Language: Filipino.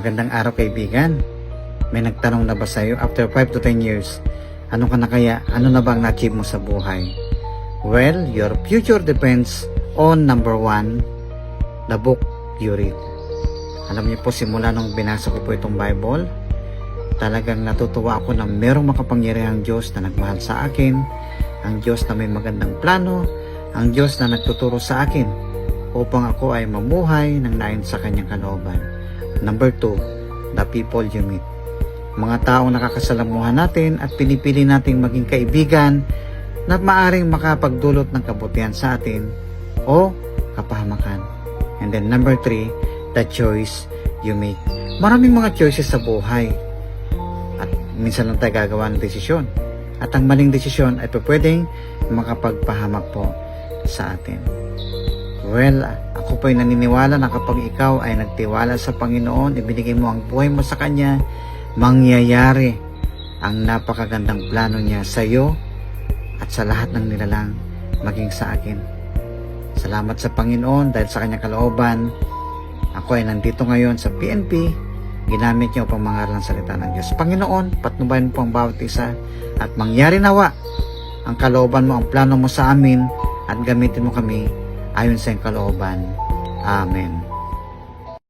Magandang araw kaibigan. May nagtanong na ba sa'yo after 5 to 10 years, ano ka na kaya? Ano na ba ang na-achieve mo sa buhay? Well, your future depends on number 1, the book you read. Alam niyo po, simula nung binasa ko po itong Bible, talagang natutuwa ako na merong makapangyarihang Diyos na nagmahal sa akin, ang Diyos na may magandang plano, ang Diyos na nagtuturo sa akin upang ako ay mamuhay ng nayon sa kanyang kalooban. Number 2, the people you meet. Mga taong nakakasalamuhan natin at pinipili nating maging kaibigan na maaring makapagdulot ng kabutihan sa atin o kapahamakan. And then number 3, the choice you make. Maraming mga choices sa buhay at minsan lang tayo gagawa ng desisyon. At ang maling desisyon ay pwedeng makapagpahamak po sa atin. Well, ako po'y naniniwala na kapag ikaw ay nagtiwala sa Panginoon, ibinigay mo ang buhay mo sa Kanya, mangyayari ang napakagandang plano niya sa iyo at sa lahat ng nilalang maging sa akin. Salamat sa Panginoon dahil sa Kanyang kalooban. Ako ay nandito ngayon sa PNP, ginamit niyo upang mangaral ng salita ng Diyos. Panginoon, patnubayan po ang bawat isa at mangyari nawa ang kalooban mo, ang plano mo sa amin at gamitin mo kami ayon sa iyong kalooban. Amen.